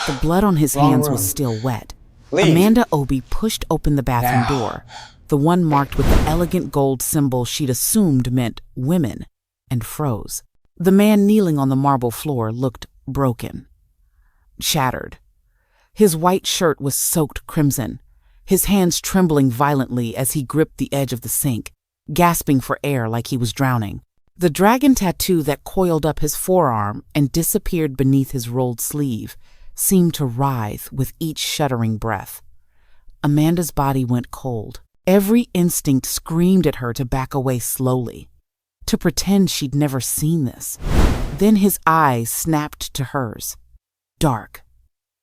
The blood on his hands was still wet. Amanda Obi pushed open the bathroom door, the one marked with the elegant gold symbol she'd assumed meant women, and froze. The man kneeling on the marble floor looked broken, shattered. His white shirt was soaked crimson, his hands trembling violently as he gripped the edge of the sink, gasping for air like he was drowning. The dragon tattoo that coiled up his forearm and disappeared beneath his rolled sleeve seemed to writhe with each shuddering breath. Amanda's body went cold. Every instinct screamed at her to back away slowly, to pretend she'd never seen this. Then his eyes snapped to hers. Dark,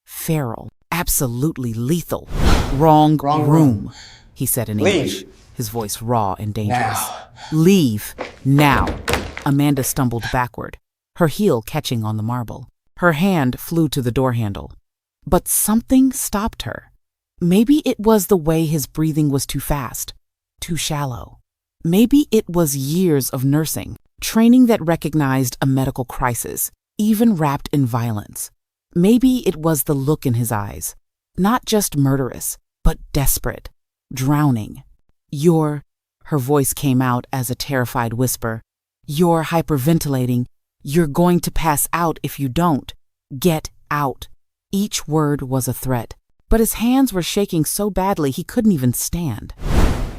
feral, absolutely lethal. Wrong room, he said in English, his voice raw and dangerous. Now. Leave, now. Amanda stumbled backward, her heel catching on the marble. Her hand flew to the door handle. But something stopped her. Maybe it was the way his breathing was too fast, too shallow. Maybe it was years of nursing, training that recognized a medical crisis, even wrapped in violence. Maybe it was the look in his eyes, not just murderous, but desperate, drowning. Her voice came out as a terrified whisper. You're hyperventilating. You're going to pass out if you don't. Get out. Each word was a threat, but his hands were shaking so badly he couldn't even stand.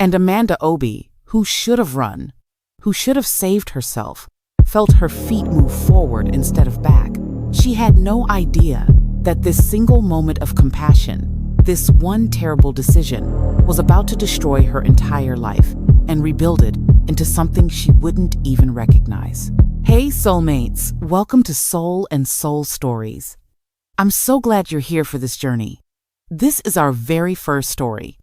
And Amanda Obi, who should have run, who should have saved herself, felt her feet move forward instead of back. She had no idea that this single moment of compassion, this one terrible decision, was about to destroy her entire life and rebuild it into something she wouldn't even recognize. Hey soulmates, welcome to Soul and Soul Stories. I'm so glad you're here for this journey. This is our very first story.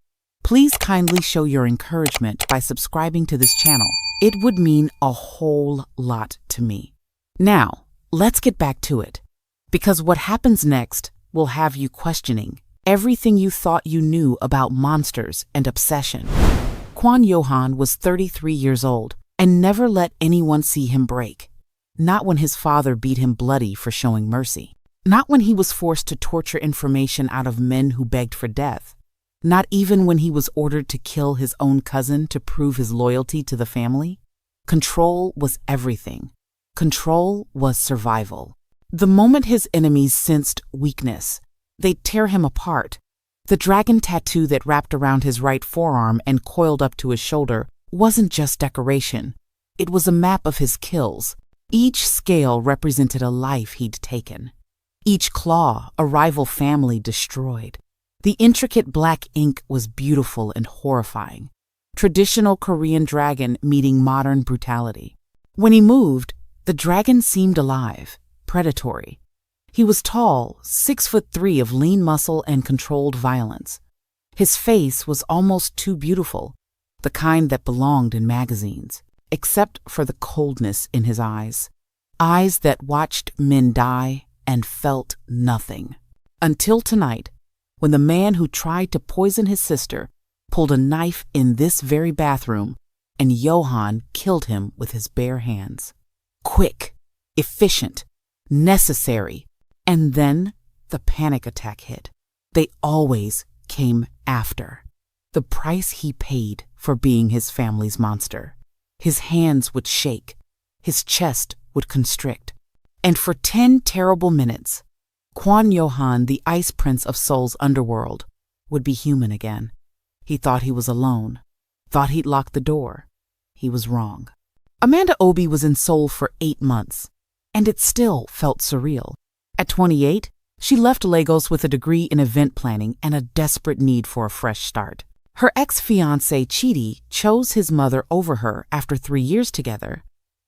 Please kindly show your encouragement by subscribing to this channel. It would mean a whole lot to me. Now, let's get back to it, because what happens next will have you questioning everything you thought you knew about monsters and obsession. Kwon Yo-han was 33 years old and never let anyone see him break. Not when his father beat him bloody for showing mercy. Not when he was forced to torture information out of men who begged for death. Not even when he was ordered to kill his own cousin to prove his loyalty to the family. Control was everything. Control was survival. The moment his enemies sensed weakness, they'd tear him apart. The dragon tattoo that wrapped around his right forearm and coiled up to his shoulder wasn't just decoration. It was a map of his kills. Each scale represented a life he'd taken. Each claw, a rival family destroyed. The intricate black ink was beautiful and horrifying. Traditional Korean dragon meeting modern brutality. When he moved, the dragon seemed alive, predatory. He was tall, 6'3" of lean muscle and controlled violence. His face was almost too beautiful, the kind that belonged in magazines, except for the coldness in his eyes. Eyes that watched men die and felt nothing. Until tonight, when the man who tried to poison his sister pulled a knife in this very bathroom and Yo-han killed him with his bare hands. Quick, efficient, necessary. And then the panic attack hit. They always came after. The price he paid for being his family's monster. His hands would shake. His chest would constrict. And for 10 terrible minutes, Kwon Yo-han, the Ice Prince of Seoul's underworld, would be human again. He thought he was alone. Thought he'd locked the door. He was wrong. Amanda Obi was in Seoul for 8 months, and it still felt surreal. At 28, she left Lagos with a degree in event planning and a desperate need for a fresh start. Her ex-fiancé, Chidi, chose his mother over her after 3 years together.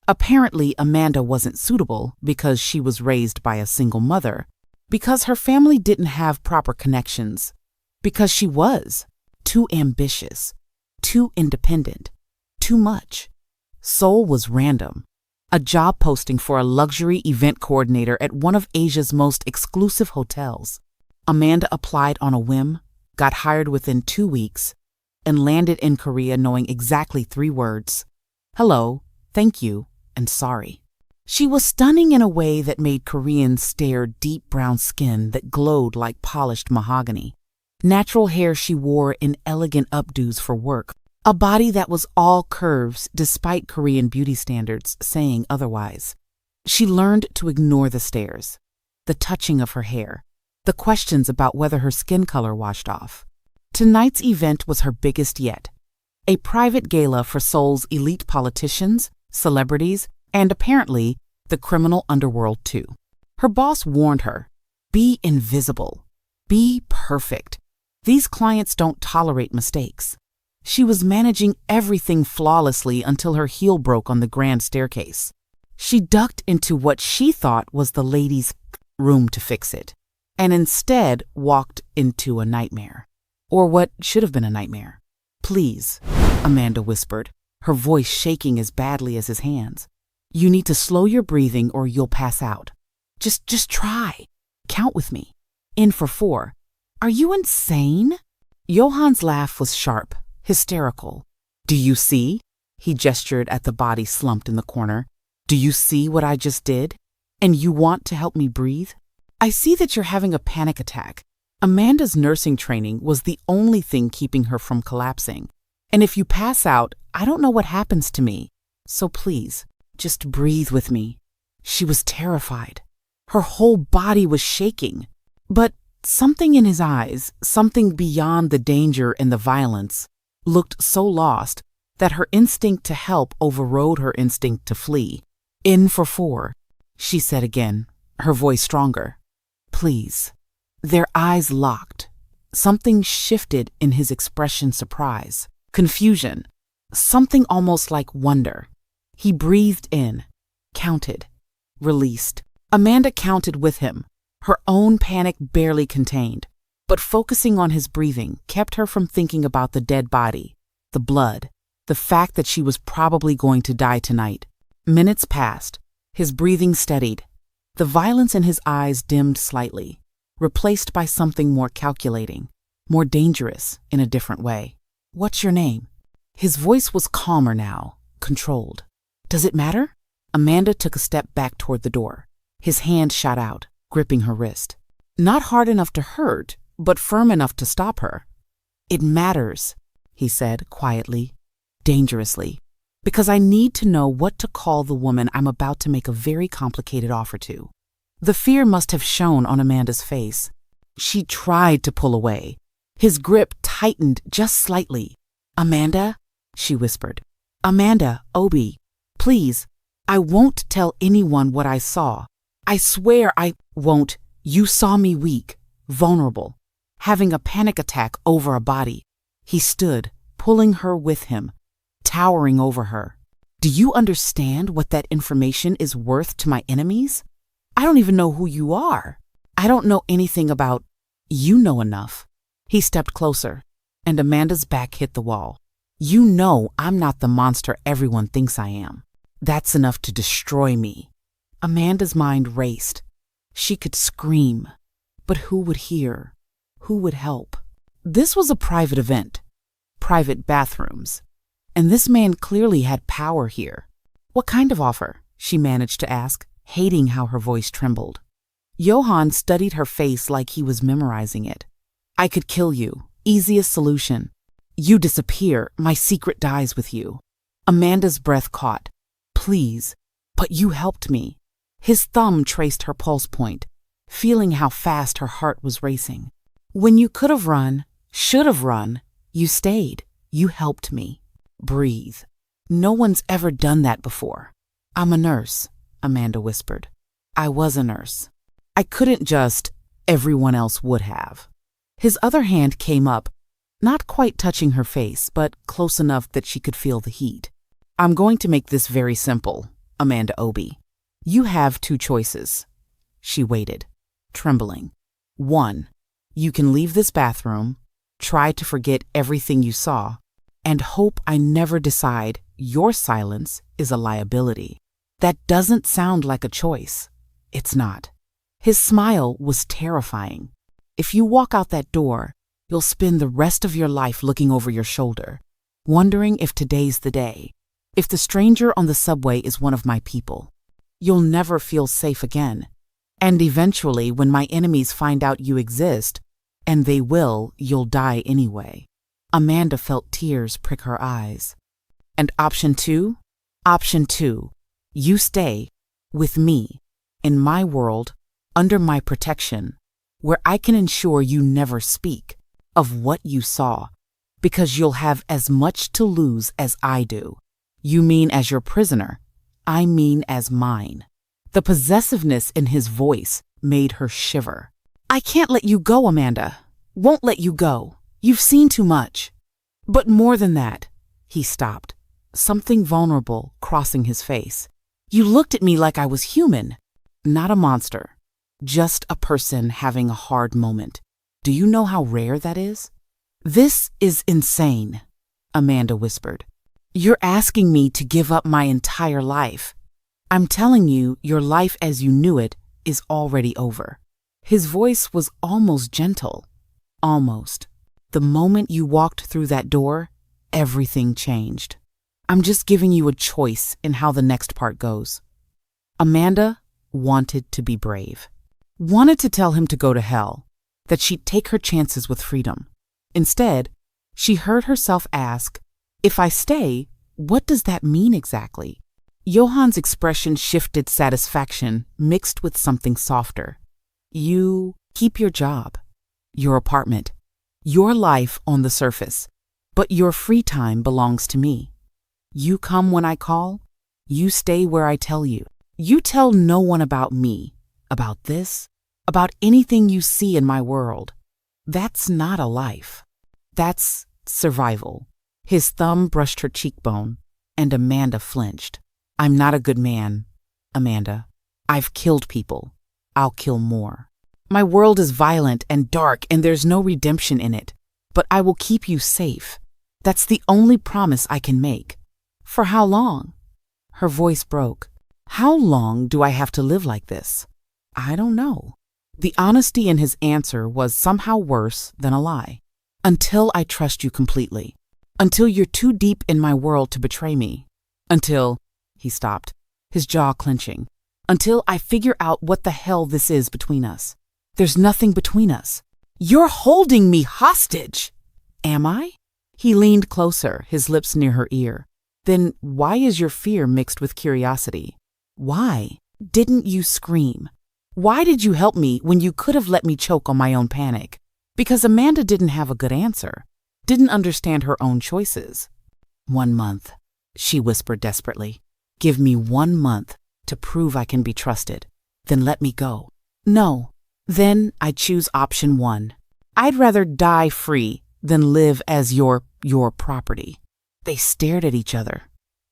Apparently, Amanda wasn't suitable because she was raised by a single mother, because her family didn't have proper connections, because she was too ambitious, too independent, too much. Seoul was random. A job posting for a luxury event coordinator at one of Asia's most exclusive hotels. Amanda applied on a whim, got hired within 2 weeks, and landed in Korea knowing exactly 3 words: hello, thank you, and sorry. She was stunning in a way that made Koreans stare deep brown skin that glowed like polished mahogany. Natural hair she wore in elegant updos for work. A body that was all curves despite Korean beauty standards saying otherwise. She learned to ignore the stares, the touching of her hair, the questions about whether her skin color washed off. Tonight's event was her biggest yet. A private gala for Seoul's elite politicians, celebrities, and apparently the criminal underworld too. Her boss warned her, be invisible, be perfect. These clients don't tolerate mistakes. She was managing everything flawlessly until her heel broke on the grand staircase. She ducked into what she thought was the ladies' room to fix it, and instead walked into a nightmare. Or what should have been a nightmare. Please, Amanda whispered, her voice shaking as badly as his hands. You need to slow your breathing or you'll pass out. Just try. Count with me. In for 4. Are you insane? Johan's laugh was sharp, hysterical. Do you see? He gestured at the body slumped in the corner. Do you see what I just did? And you want to help me breathe? I see that you're having a panic attack. Amanda's nursing training was the only thing keeping her from collapsing. And if you pass out, I don't know what happens to me. So please, just breathe with me. She was terrified. Her whole body was shaking. But something in his eyes, something beyond the danger and the violence, looked so lost that her instinct to help overrode her instinct to flee. In for 4, she said again, her voice stronger. Please. Their eyes locked. Something shifted in his expression: surprise, confusion, something almost like wonder. He breathed in, counted, released. Amanda counted with him, her own panic barely contained, but focusing on his breathing kept her from thinking about the dead body, the blood, the fact that she was probably going to die tonight. Minutes passed. His breathing steadied. The violence in his eyes dimmed slightly, replaced by something more calculating, more dangerous in a different way. What's your name? His voice was calmer now, controlled. Does it matter? Amanda took a step back toward the door. His hand shot out, gripping her wrist. Not hard enough to hurt, but firm enough to stop her. It matters, he said quietly, dangerously, because I need to know what to call the woman I'm about to make a very complicated offer to. The fear must have shown on Amanda's face. She tried to pull away. His grip tightened just slightly. Amanda, she whispered. Amanda Obi, please, I won't tell anyone what I saw. I swear I won't. You saw me weak, vulnerable, having a panic attack over a body. He stood, pulling her with him, towering over her. Do you understand what that information is worth to my enemies? I don't even know who you are. I don't know anything about... You know enough. He stepped closer, and Amanda's back hit the wall. You know I'm not the monster everyone thinks I am. That's enough to destroy me. Amanda's mind raced. She could scream, but who would hear? Who would help? This was a private event, private bathrooms, and this man clearly had power here. What kind of offer? She managed to ask, hating how her voice trembled. Yo-han studied her face like he was memorizing it. I could kill you. Easiest solution. You disappear. My secret dies with you. Amanda's breath caught. Please, but you helped me. His thumb traced her pulse point, feeling how fast her heart was racing. When you could have run, should have run, you stayed. You helped me. Breathe. No one's ever done that before. I'm a nurse, Amanda whispered. I was a nurse. I couldn't just... Everyone else would have. His other hand came up, not quite touching her face, but close enough that she could feel the heat. I'm going to make this very simple, Amanda Obi. You have 2 choices. She waited, trembling. 1, you can leave this bathroom, try to forget everything you saw, and hope I never decide your silence is a liability. That doesn't sound like a choice. It's not. His smile was terrifying. If you walk out that door, you'll spend the rest of your life looking over your shoulder, wondering if today's the day, if the stranger on the subway is one of my people. you'll never feel safe again. And eventually, when my enemies find out you exist, and they will, you'll die anyway. Amanda felt tears prick her eyes. And option two? Option two, you stay with me, in my world, under my protection, where I can ensure you never speak of what you saw, because you'll have as much to lose as I do. You mean as your prisoner, I mean as mine. The possessiveness in his voice made her shiver. I can't let you go, Amanda. Won't let you go. You've seen too much. But more than that, he stopped, something vulnerable crossing his face. You looked at me like I was human, not a monster, just a person having a hard moment. Do you know how rare that is? This is insane, Amanda whispered. You're asking me to give up my entire life. I'm telling you, your life as you knew it is already over. His voice was almost gentle. Almost. The moment you walked through that door, everything changed. I'm just giving you a choice in how the next part goes. Amanda wanted to be brave. Wanted to tell him to go to hell, that she'd take her chances with freedom. Instead, she heard herself ask, if I stay, what does that mean exactly? Yo-han's expression shifted satisfaction mixed with something softer. You keep your job, your apartment, your life on the surface, but your free time belongs to me. You come when I call, you stay where I tell you. You tell no one about me, about this, about anything you see in my world. That's not a life. That's survival. His thumb brushed her cheekbone, and Amanda flinched. I'm not a good man, Amanda. I've killed people. I'll kill more. My world is violent and dark, and there's no redemption in it. But I will keep you safe. That's the only promise I can make. For how long? Her voice broke. How long do I have to live like this? I don't know. The honesty in his answer was somehow worse than a lie. Until I trust you completely. Until you're too deep in my world to betray me. Until, he stopped, his jaw clenching. Until I figure out what the hell this is between us. There's nothing between us. You're holding me hostage. Am I? He leaned closer, his lips near her ear. Then why is your fear mixed with curiosity? Why didn't you scream? Why did you help me when you could have let me choke on my own panic? Because Amanda didn't have a good answer, didn't understand her own choices. 1 month, she whispered desperately. Give me 1 month to prove I can be trusted. Then let me go. No. Then I choose option 1. I'd rather die free than live as your property. They stared at each other,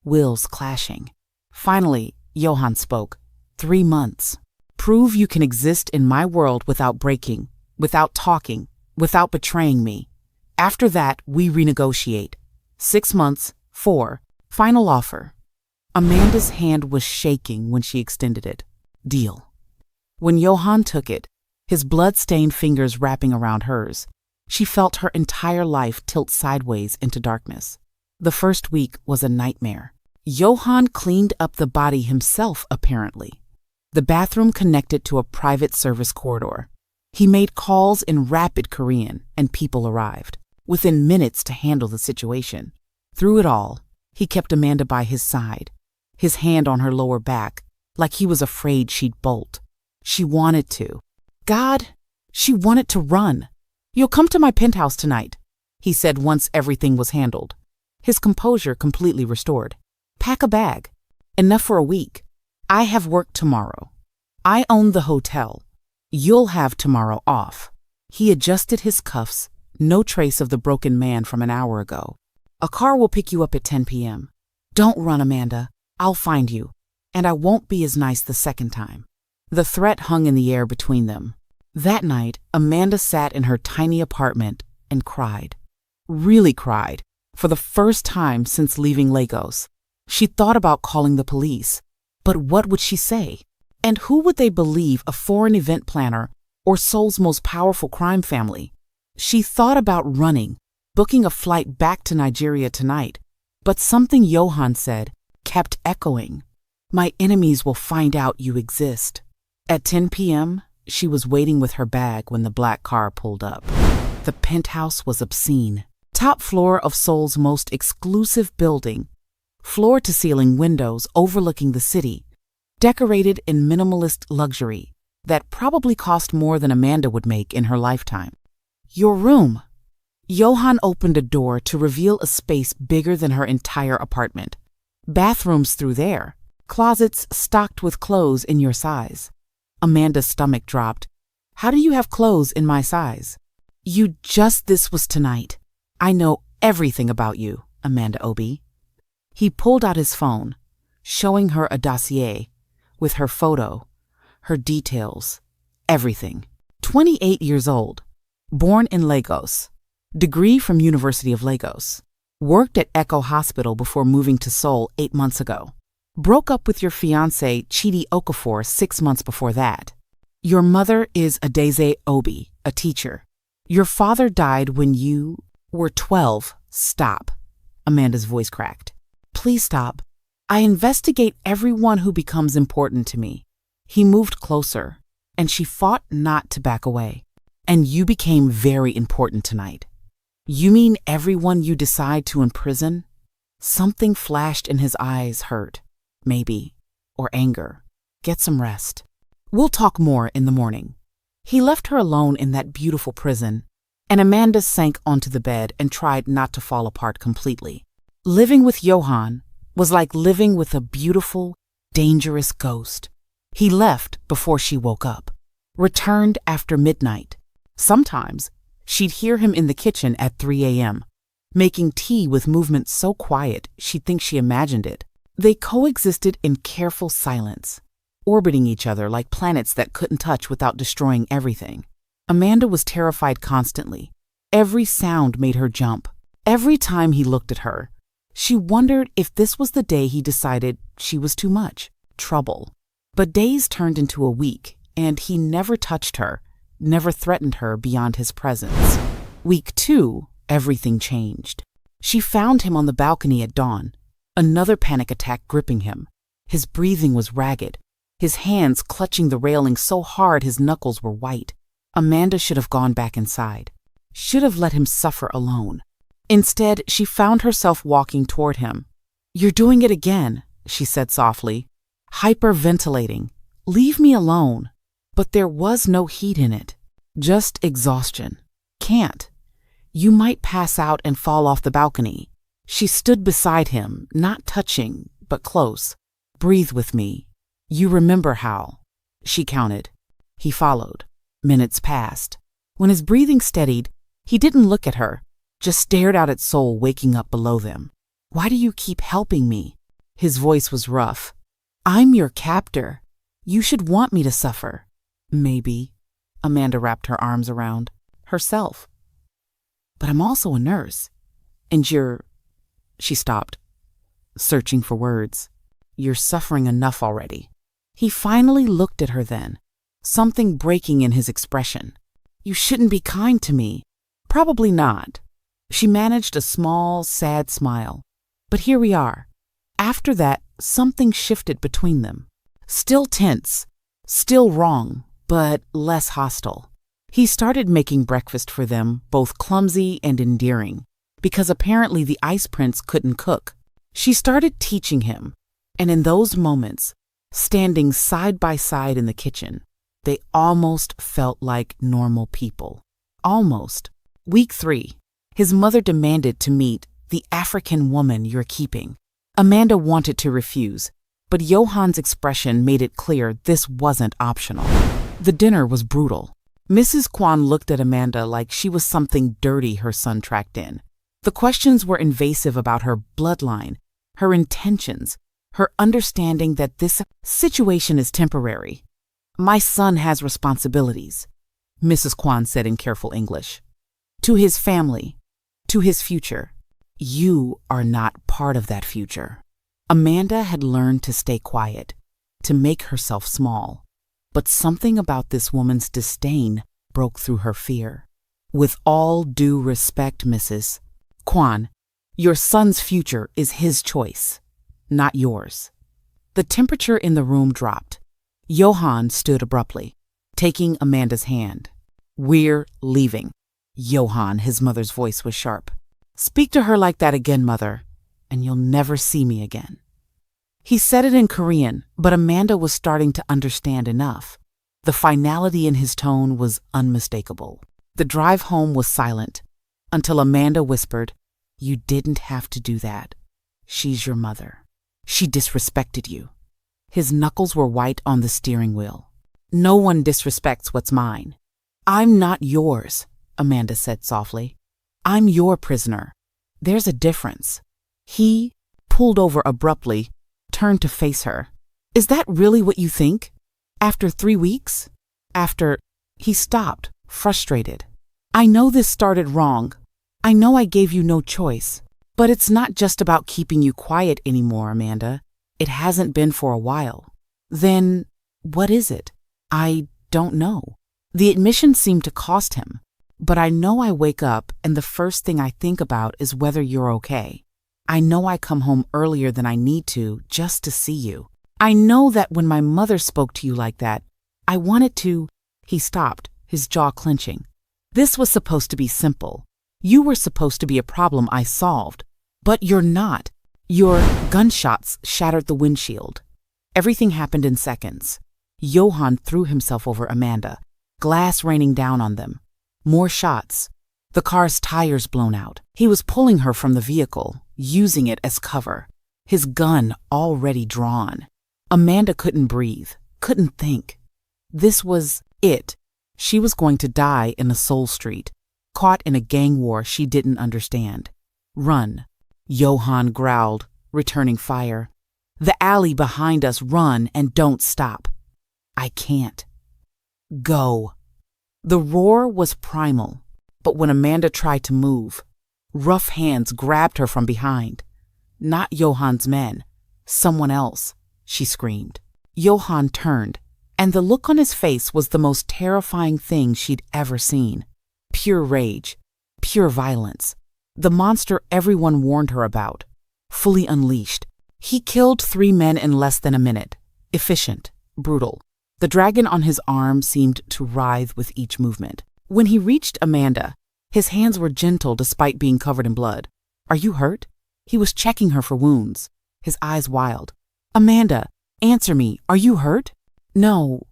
wills clashing. Finally, Yo-han spoke. 3 months. Prove you can exist in my world without breaking, without talking, without betraying me. After that, we renegotiate. 6 months, 4. Final offer. Amanda's hand was shaking when she extended it. Deal. When Yo-han took it, his blood-stained fingers wrapping around hers, she felt her entire life tilt sideways into darkness. The first week was a nightmare. Yo-han cleaned up the body himself, apparently. The bathroom connected to a private service corridor. He made calls in rapid Korean, and people arrived, within minutes to handle the situation. Through it all, he kept Amanda by his side, his hand on her lower back, like he was afraid she'd bolt. She wanted to. God, she wanted to run. You'll come to my penthouse tonight, he said once everything was handled. His composure completely restored. Pack a bag. Enough for a week. I have work tomorrow. I own the hotel. You'll have tomorrow off. He adjusted his cuffs, no trace of the broken man from an hour ago. A car will pick you up at 10 p.m. Don't run, Amanda. I'll find you. And I won't be as nice the second time. The threat hung in the air between them. That night, Amanda sat in her tiny apartment and cried. Really cried. For the first time since leaving Lagos. She thought about calling the police. But what would she say? And who would they believe, a foreign event planner or Seoul's most powerful crime family? She thought about running, booking a flight back to Nigeria tonight. But something Yo-han said kept echoing. My enemies will find out you exist. At 10 p.m., she was waiting with her bag when the black car pulled up. The penthouse was obscene. Top floor of Seoul's most exclusive building, floor-to-ceiling windows overlooking the city, decorated in minimalist luxury that probably cost more than Amanda would make in her lifetime. Your room. Yo-han opened a door to reveal a space bigger than her entire apartment. Bathrooms through there, closets stocked with clothes in your size. Amanda's stomach dropped. How do you have clothes in my size? This was tonight. I know everything about you, Amanda Obi. He pulled out his phone, showing her a dossier with her photo, her details, everything. 28 years old, born in Lagos, degree from University of Lagos, worked at Echo Hospital before moving to Seoul 8 months ago. Broke up with your fiancé Chidi Okafor 6 months before that. Your mother is Adeze Obi, a teacher. Your father died when you were 12. Stop. Amanda's voice cracked. Please stop. I investigate everyone who becomes important to me. He moved closer, and she fought not to back away. And you became very important tonight. You mean everyone you decide to imprison? Something flashed in his eyes, hurt, maybe, or anger. Get some rest. We'll talk more in the morning. He left her alone in that beautiful prison, and Amanda sank onto the bed and tried not to fall apart completely. Living with Yo-han was like living with a beautiful, dangerous ghost. He left before she woke up, returned after midnight. Sometimes she'd hear him in the kitchen at 3 a.m., making tea with movements so quiet she'd think she imagined it. They coexisted in careful silence, orbiting each other like planets that couldn't touch without destroying everything. Amanda was terrified constantly. Every sound made her jump. Every time he looked at her, she wondered if this was the day he decided she was too much, trouble. But days turned into a week, and he never touched her, never threatened her beyond his presence. Week 2, everything changed. She found him on the balcony at dawn, another panic attack gripping him. His breathing was ragged, his hands clutching the railing so hard his knuckles were white. Amanda should have gone back inside, should have let him suffer alone. Instead, she found herself walking toward him. You're doing it again, she said softly, hyperventilating. Leave me alone. But there was no heat in it, just exhaustion. Can't. You might pass out and fall off the balcony. She stood beside him, not touching, but close. Breathe with me. You remember how. She counted. He followed. Minutes passed. When his breathing steadied, he didn't look at her, just stared out at Seoul waking up below them. Why do you keep helping me? His voice was rough. I'm your captor. You should want me to suffer. Maybe. Amanda wrapped her arms around herself. But I'm also a nurse. And She stopped, searching for words. You're suffering enough already. He finally looked at her then, something breaking in his expression. You shouldn't be kind to me. Probably not. She managed a small, sad smile. But here we are. After that, something shifted between them. Still tense, still wrong, but less hostile. He started making breakfast for them, both clumsy and endearing, because apparently the Ice Prince couldn't cook. She started teaching him, and in those moments, standing side by side in the kitchen, they almost felt like normal people. Almost. Week 3. His mother demanded to meet the African woman you're keeping. Amanda wanted to refuse, but Yo-han's expression made it clear this wasn't optional. The dinner was brutal. Mrs. Kwon looked at Amanda like she was something dirty her son tracked in. The questions were invasive about her bloodline, her intentions, her understanding that this situation is temporary. My son has responsibilities, Mrs. Kwon said in careful English. To his family, to his future. You are not part of that future. Amanda had learned to stay quiet, to make herself small. But something about this woman's disdain broke through her fear. With all due respect, Mrs. Kwon, your son's future is his choice, not yours. The temperature in the room dropped. Yo-han stood abruptly, taking Amanda's hand. "We're leaving." "Yo-han," his mother's voice was sharp. "Speak to her like that again, mother, and you'll never see me again." He said it in Korean, but Amanda was starting to understand enough. The finality in his tone was unmistakable. The drive home was silent, until Amanda whispered, "You didn't have to do that. She's your mother. She disrespected you." His knuckles were white on the steering wheel. "No one disrespects what's mine." "I'm not yours," Amanda said softly. "I'm your prisoner. There's a difference." He pulled over abruptly, turned to face her. "Is that really what you think? After 3 weeks? After—" He stopped, frustrated. "I know this started wrong. I know I gave you no choice. But it's not just about keeping you quiet anymore, Amanda. It hasn't been for a while." "Then what is it?" "I don't know." The admission seemed to cost him. "But I know I wake up and the first thing I think about is whether you're okay. I know I come home earlier than I need to just to see you. I know that when my mother spoke to you like that, I wanted to—" He stopped, his jaw clenching. "This was supposed to be simple. You were supposed to be a problem I solved. But you're not. Your gunshots shattered the windshield." Everything happened in seconds. Yo-han threw himself over Amanda, glass raining down on them. More shots. The car's tires blown out. He was pulling her from the vehicle, using it as cover, his gun already drawn. Amanda couldn't breathe, couldn't think. This was it. She was going to die in a Seoul street, caught in a gang war she didn't understand. "Run," Yo-han growled, returning fire. "The alley behind us, run and don't stop." "I can't." "Go." The roar was primal, but when Amanda tried to move, rough hands grabbed her from behind. "Not Yo-han's men. Someone else," she screamed. Yo-han turned, and the look on his face was the most terrifying thing she'd ever seen. Pure rage, pure violence. The monster everyone warned her about, fully unleashed. He killed 3 men in less than a minute. Efficient, brutal. The dragon on his arm seemed to writhe with each movement. When he reached Amanda, his hands were gentle despite being covered in blood. "Are you hurt?" He was checking her for wounds, his eyes wild. "Amanda, answer me. Are you hurt?" "No,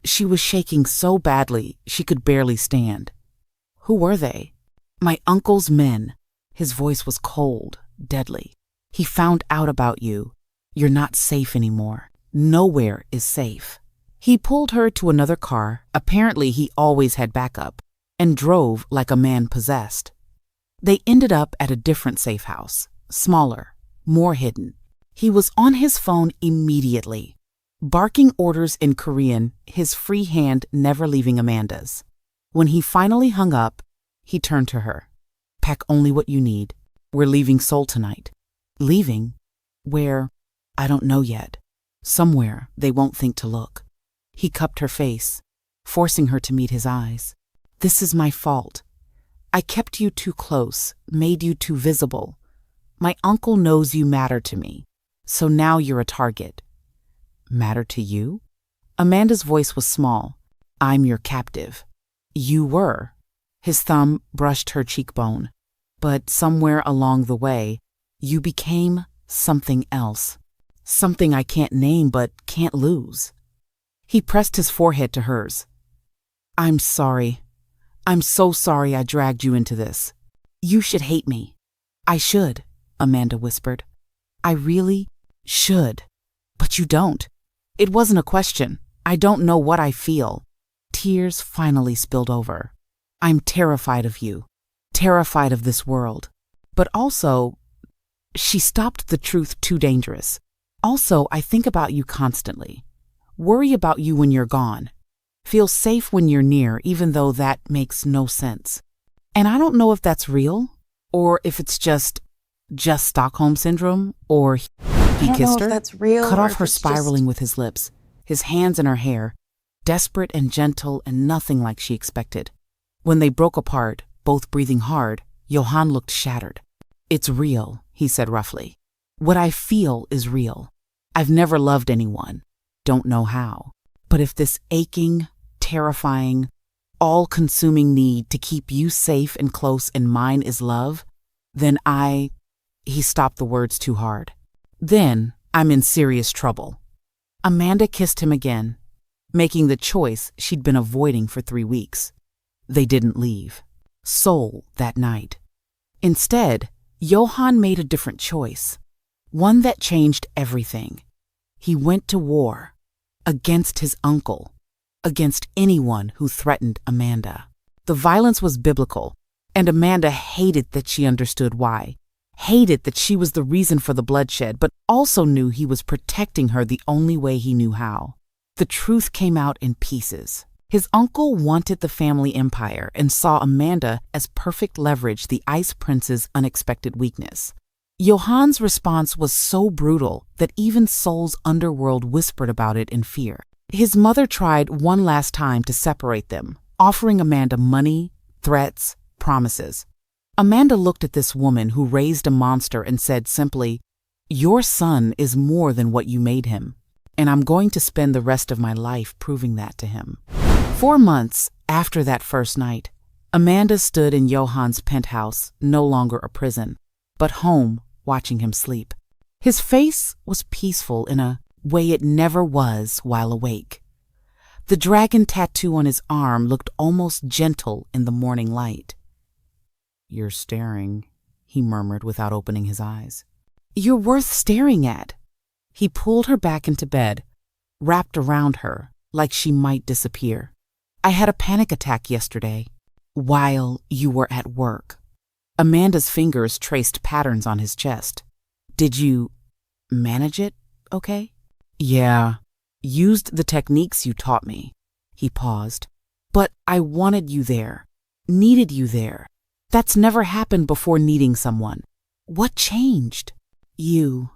She was shaking so badly she could barely stand. "Who were they?" "My uncle's men." His voice was cold, deadly. "He found out about you. You're not safe anymore. Nowhere is safe." He pulled her to another car, apparently he always had backup, and drove like a man possessed. They ended up at a different safe house, smaller, more hidden. He was on his phone immediately, barking orders in Korean, his free hand never leaving Amanda's. When he finally hung up, he turned to her. "Pack only what you need. We're leaving Seoul tonight." "Leaving? Where?" "I don't know yet. Somewhere they won't think to look." He cupped her face, forcing her to meet his eyes. "This is my fault. I kept you too close, made you too visible. My uncle knows you matter to me, so now you're a target." "Matter to you?" Amanda's voice was small. "I'm your captive." "You were." His thumb brushed her cheekbone. "But somewhere along the way, you became something else. Something I can't name but can't lose." He pressed his forehead to hers. "I'm sorry. I'm so sorry I dragged you into this. You should hate me." "I should," Amanda whispered. "I really should. But you don't. It wasn't a question. I don't know what I feel." Tears finally spilled over. "I'm terrified of you. Terrified of this world. But also—" She stopped the truth too dangerous. "Also, I think about you constantly. Worry about you when you're gone. Feel safe when you're near, even though that makes no sense. And I don't know if that's real, or if it's just Stockholm Syndrome, or he kissed her." That's real, cut off her spiraling with his lips, his hands in her hair, desperate and gentle and nothing like she expected. When they broke apart, both breathing hard, Yo-han looked shattered. "It's real," he said roughly. "What I feel is real. I've never loved anyone. Don't know how. But if this aching, terrifying, all-consuming need to keep you safe and close and mine is love, then He stopped the words too hard. Then I'm in serious trouble. Amanda kissed him again, making the choice she'd been avoiding for 3 weeks. They didn't leave Seoul that night. Instead, Yo-han made a different choice, one that changed everything. He went to war, against his uncle, against anyone who threatened Amanda. The violence was biblical, and Amanda hated that she understood why, hated that she was the reason for the bloodshed, but also knew he was protecting her the only way he knew how. The truth came out in pieces. His uncle wanted the family empire and saw Amanda as perfect leverage, the Ice Prince's unexpected weakness. Yo-han's response was so brutal that even Seoul's underworld whispered about it in fear. His mother tried one last time to separate them, offering Amanda money, threats, promises. Amanda looked at this woman who raised a monster and said simply, "Your son is more than what you made him, and I'm going to spend the rest of my life proving that to him." 4 months after that first night, Amanda stood in Yo-han's penthouse, no longer a prison, but home, watching him sleep. His face was peaceful in a way it never was while awake. The dragon tattoo on his arm looked almost gentle in the morning light. "You're staring," he murmured without opening his eyes. "You're worth staring at." He pulled her back into bed, wrapped around her like she might disappear. "I had a panic attack yesterday, while you were at work." Amanda's fingers traced patterns on his chest. "Did you manage it okay?" "Yeah, used the techniques you taught me." He paused. "But I wanted you there, needed you there. That's never happened before, needing someone. What changed?" "You."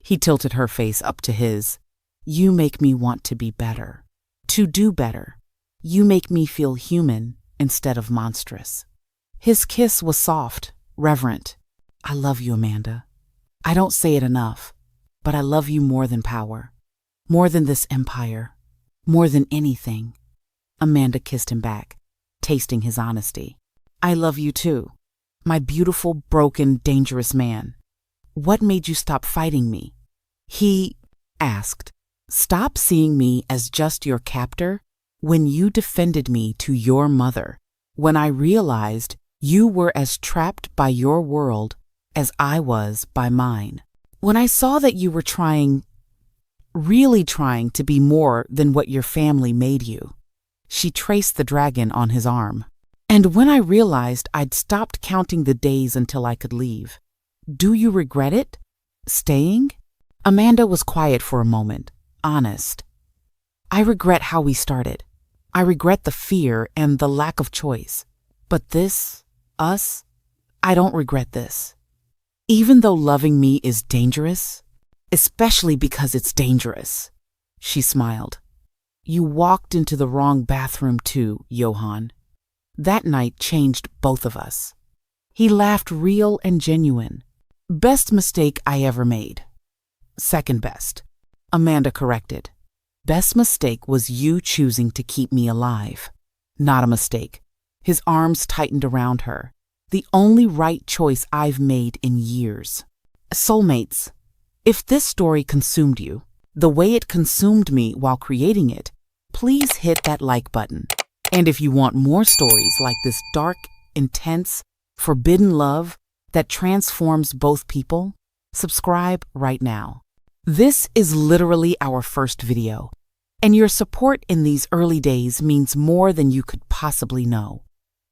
He tilted her face up to his. "You make me want to be better, to do better. You make me feel human instead of monstrous." His kiss was soft, reverent. "I love you, Amanda. I don't say it enough, but I love you more than power, more than this empire, more than anything." Amanda kissed him back, tasting his honesty. "I love you too, my beautiful, broken, dangerous man. What made you stop fighting me?" He asked. "Stop seeing me as just your captor when you defended me to your mother, when I realized you were as trapped by your world as I was by mine. When I saw that you were trying, really trying to be more than what your family made you." She traced the dragon on his arm. "And when I realized I'd stopped counting the days until I could leave. Do you regret it? Staying?" Amanda was quiet for a moment, honest. "I regret how we started. I regret the fear and the lack of choice. But this, us, I don't regret this. Even though loving me is dangerous, especially because it's dangerous." She smiled. "You walked into the wrong bathroom too, Yo-han. That night changed both of us." He laughed, real and genuine. "Best mistake I ever made." "Second best," Amanda corrected. "Best mistake was you choosing to keep me alive." "Not a mistake." His arms tightened around her. "The only right choice I've made in years." Soulmates, if this story consumed you the way it consumed me while creating it, please hit that like button. And if you want more stories like this dark, intense, forbidden love that transforms both people, subscribe right now. This is literally our first video, and your support in these early days means more than you could possibly know.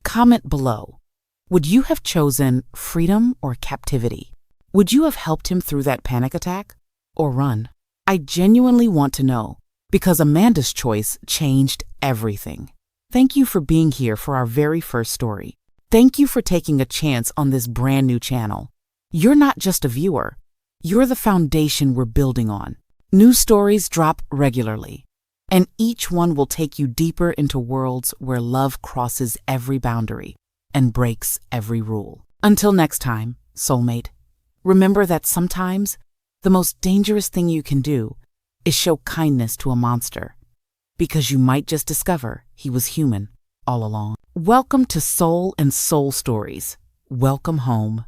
Comment below. Would you have chosen freedom or captivity? Would you have helped him through that panic attack or run? I genuinely want to know, because Amanda's choice changed everything. Thank you for being here for our very first story. Thank you for taking a chance on this brand new channel. You're not just a viewer. You're the foundation we're building on. New stories drop regularly, and each one will take you deeper into worlds where love crosses every boundary and breaks every rule. Until next time, soulmate, remember that sometimes the most dangerous thing you can do is show kindness to a monster, because you might just discover he was human all along. Welcome to Soul and Soul Stories. Welcome home.